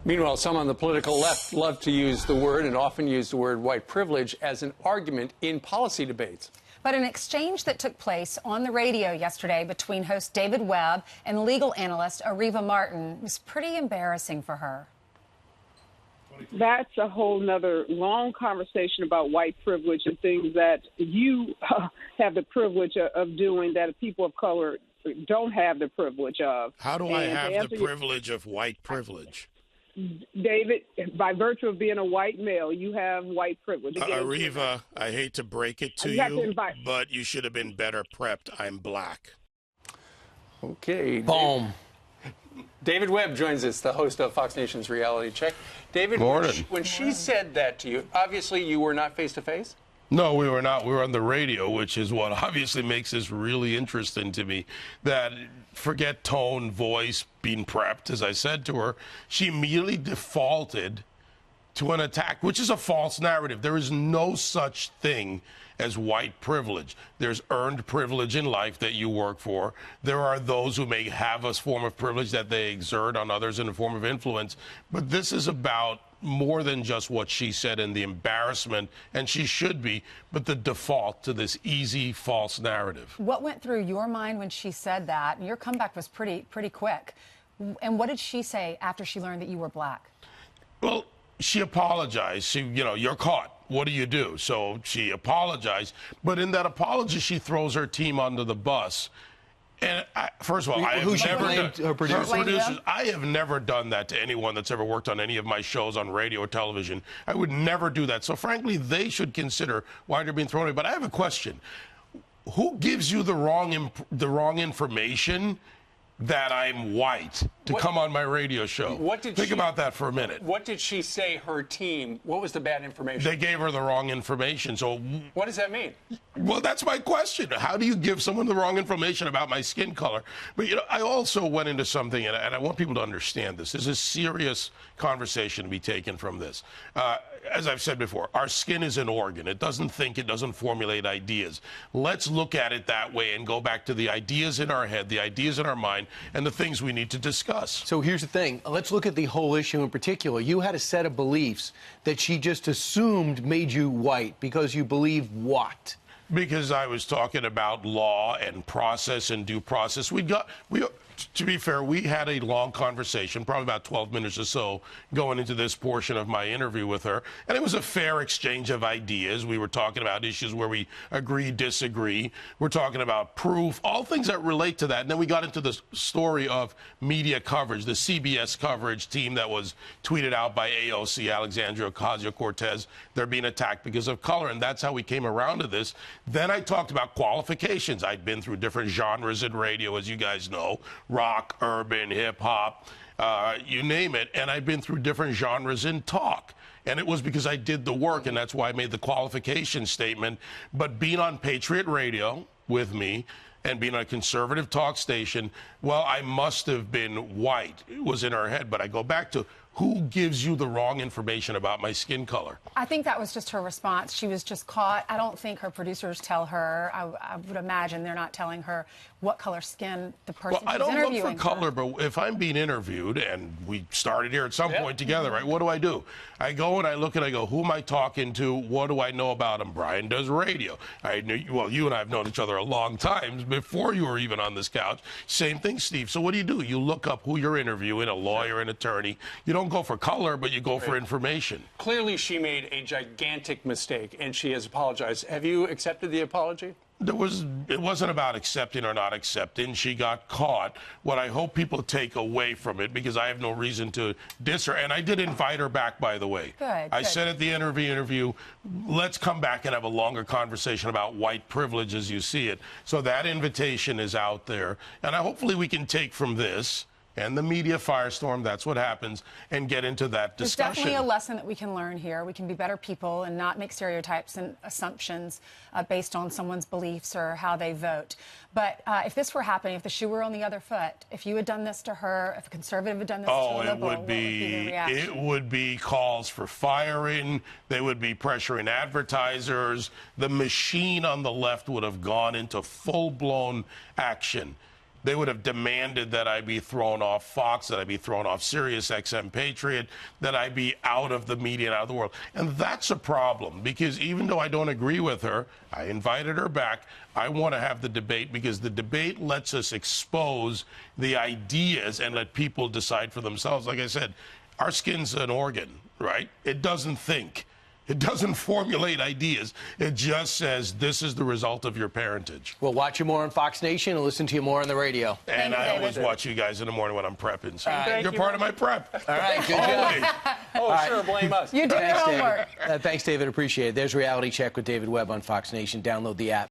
Meanwhile, some on the political left love to use the word, and often use the word, white privilege as an argument in policy debates. But an exchange that took place on the radio yesterday between host David Webb and legal analyst Areva Martin was pretty embarrassing for her. That's a whole nother long conversation about white privilege and things that you have the privilege of doing that people of color don't have the privilege of. How do I have the privilege of white privilege? David, by virtue of being a white male, you have white privilege. Areva, I hate to break it to you, but you should have been better prepped. I'm black. Okay. Boom. David Webb joins us, the host of Fox Nation's Reality Check. David, when she said that to you, obviously you were not face-to-face? No, we were not. We were on the radio, which is what obviously makes this really interesting to me. That forget tone, voice, being prepped, as I said to her, she immediately defaulted to an attack, which is a false narrative. There is no such thing as white privilege. There's earned privilege in life that you work for. There are those who may have a form of privilege that they exert on others in a form of influence. But this is about more than just what she said and the embarrassment, and she should be, but the default to this easy false narrative. What went through your mind when she said that? And your comeback was pretty quick. And what did she say after she learned that you were black? Well, she apologized. She, you're caught. What do you do? So she apologized. But in that apology, she throws her team under the bus. And first of all, I have never done that to anyone that's ever worked on any of my shows on radio or television. I would never do that. So frankly, they should consider why they're being thrown away. But I have a question. Who gives you the wrong information that I'm white to come on my radio show? Think about that for a minute. What did she say, her team? What was the bad information? They gave her the wrong information. So what does that mean? Well, that's my question. How do you give someone the wrong information about my skin color? But, I also went into something, and I want people to understand this. There's a serious conversation to be taken from this. As I've said before, our skin is an organ. It doesn't think, it doesn't formulate ideas. Let's look at it that way and go back to the ideas in our head, the ideas in our mind, and the things we need to discuss. So here's the thing. Let's look at the whole issue in particular. You had a set of beliefs that she just assumed made you white because you believe what? Because I was talking about law and process and due process. To be fair, we had a long conversation, probably about 12 minutes or so, going into this portion of my interview with her. And it was a fair exchange of ideas. We were talking about issues where we agree, disagree. We're talking about proof, all things that relate to that. And then we got into the story of media coverage, the CBS coverage team that was tweeted out by AOC, Alexandria Ocasio-Cortez. They're being attacked because of color. And that's how we came around to this. Then I talked about qualifications. I'd been through different genres in radio, as you guys know. Rock, urban, hip-hop, you name it. And I've been through different genres in talk. And it was because I did the work, and that's why I made the qualification statement. But being on Patriot Radio with me and being on a conservative talk station, well, I must have been white. It was in her head. But I go back to, who gives you the wrong information about my skin color? I think that was just her response. She was just caught. I don't think her producers tell her. I would imagine they're not telling her what color skin the person Well, I who's don't interviewing look for color, but if I'm being interviewed, and we started here at some point together, right, what do? I go and I look and I go, who am I talking to? What do I know about him? Brian does radio. Well, you and I have known each other a long time, before you were even on this couch. Same thing, Steve. So what do? You look up who you're interviewing, a lawyer, an attorney. You don't go for color, but you go for information. Clearly, she made a gigantic mistake, and she has apologized. Have you accepted the apology? It wasn't about accepting or not accepting. She got caught. What I hope people take away from it, because I have no reason to diss her, and I did invite her back, by the way. I said at the interview, let's come back and have a longer conversation about white privilege as you see it. So that invitation is out there, and hopefully we can take from this and the media firestorm, that's what happens, and get into that discussion. There's definitely a lesson that we can learn here. We can be better people and not make stereotypes and assumptions based on someone's beliefs or how they vote. But if this were happening, if the shoe were on the other foot, if you had done this to her, if a conservative had done this to a liberal, what would be the reaction? It would be calls for firing. They would be pressuring advertisers. The machine on the left would have gone into full-blown action. They would have demanded that I be thrown off Fox, that I be thrown off Sirius XM Patriot, that I be out of the media and out of the world. And that's a problem, because even though I don't agree with her, I invited her back. I want to have the debate, because the debate lets us expose the ideas and let people decide for themselves. Like I said, our skin's an organ, right? It doesn't think. It doesn't formulate ideas. It just says this is the result of your parentage. We'll watch you more on Fox Nation and listen to you more on the radio. And I always watch you guys in the morning when I'm prepping. So you're part of my prep. All right, good job. Oh, sure, blame us. You did your Thanks, homework. David. Thanks, David. Appreciate it. There's Reality Check with David Webb on Fox Nation. Download the app.